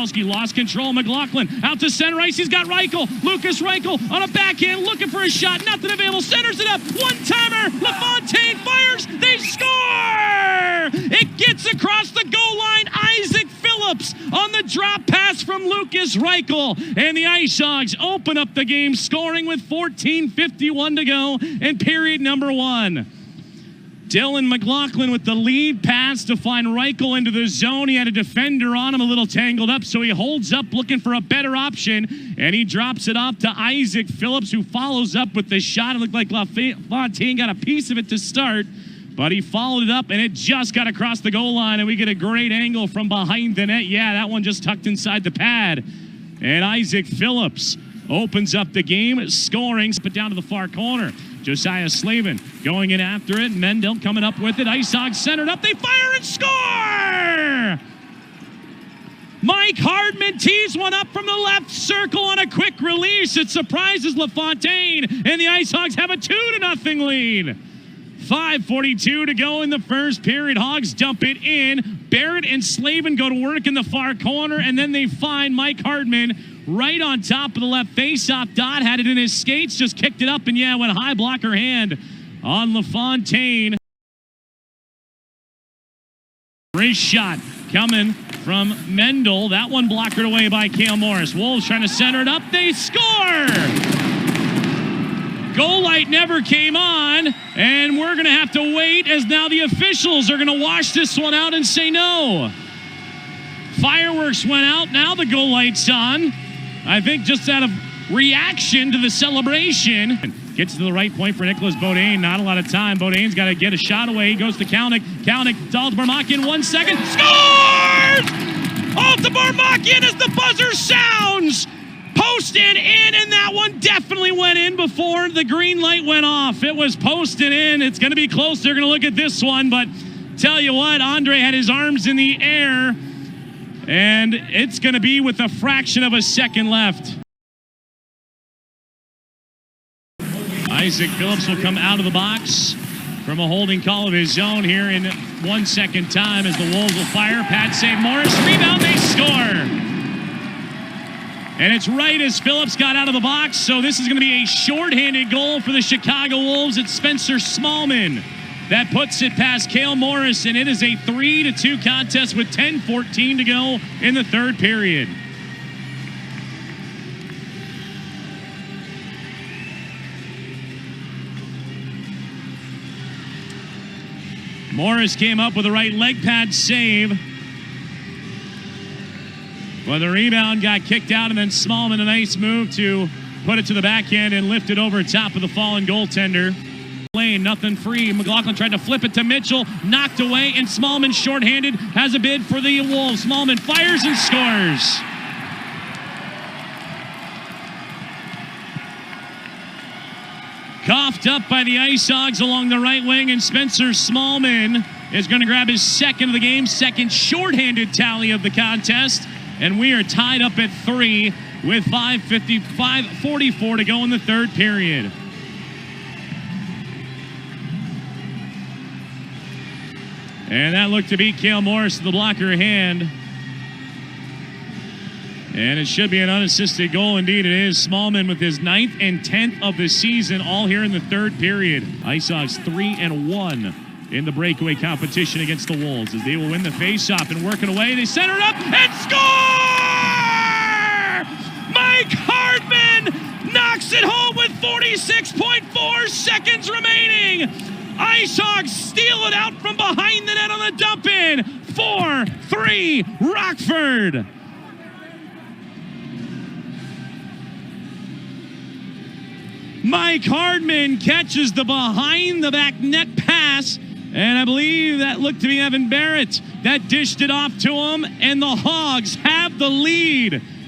Pavelski lost control. McLaughlin out to center ice. He's got Reichel. Lucas Reichel on a backhand looking for a shot. Nothing available. Centers it up. One-timer. LaFontaine fires. They score! It gets across the goal line. Isaac Phillips on the drop pass from Lucas Reichel. And the IceHogs open up the game, scoring with 14:51 to go in period number 1. Dylan McLaughlin with the lead pass to find Reichel into the zone. He had a defender on him, a little tangled up, so he holds up looking for a better option, and he drops it off to Isaac Phillips, who follows up with the shot. It looked like LaFontaine got a piece of it to start, but he followed it up, and it just got across the goal line, and we get a great angle from behind the net. Yeah, that one just tucked inside the pad, and Isaac Phillips opens up the game, scoring, put down to the far corner. Josiah Slavin going in after it. Mendel coming up with it. IceHogs centered up. They fire and score! Mike Hardman tees one up from the left circle on a quick release. It surprises LaFontaine, and the IceHogs have a 2-0 lead. 5:42 to go in the first period. Hogs dump it in. Barrett and Slavin go to work in the far corner, and then they find Mike Hardman right on top of the left faceoff dot. Had it in his skates, just kicked it up, and yeah, went high blocker hand on LaFontaine. Great shot coming from Mendel. That one blockered away by Cale Morris. Wolves trying to center it up. They score! Goal light never came on, and we're going to have to wait as now the officials are going to wash this one out and say no. Fireworks went out. Now the goal light's on. I think just out of reaction to the celebration. Gets to the right point for Nicholas Beaudin. Not a lot of time. Beaudin's got to get a shot away. He goes to Kalnick. Kalnick, to Barmakian, 1 second. Scores! Off the Barmakian as the buzzer sounds. Posted in, and that one definitely went in before the green light went off. It was posted in. It's going to be close. They're going to look at this one, but tell you what, Andre had his arms in the air, and it's going to be with a fraction of a second left. Isaac Phillips will come out of the box from a holding call of his own here in 1 second time as the Wolves will fire. Pat save Morris. Rebound, they score. And it's right as Phillips got out of the box, so this is going to be a shorthanded goal for the Chicago Wolves. It's Spencer Smallman that puts it past Cale Morris, and it is a 3-2 contest with 10:14 to go in the third period. Morris came up with a right leg pad save. Well, the rebound got kicked out, and then Smallman, a nice move to put it to the backhand and lift it over top of the fallen goaltender. Lane, nothing free. McLaughlin tried to flip it to Mitchell, knocked away, and Smallman shorthanded has a bid for the Wolves. Smallman fires and scores. Coughed up by the IceHogs along the right wing, and Spencer Smallman is going to grab his second of the game, second shorthanded tally of the contest. And we are tied up at 3 with 5:44 to go in the third period. And that looked to be Cale Morris, the blocker hand. And it should be an unassisted goal. Indeed, it is. Smallman with his 9th and 10th of the season, all here in the third period. IceHogs 3-1 in the breakaway competition against the Wolves as they will win the faceoff and work it away. They center it up and score! Mike Hardman knocks it home with 46.4 seconds remaining. IceHogs steal it out from behind the net on the dump in. 4-3 Rockford. Mike Hardman catches the behind-the-back net pass, and I believe that looked to be Evan Barrett that dished it off to him, and the Hogs have the lead.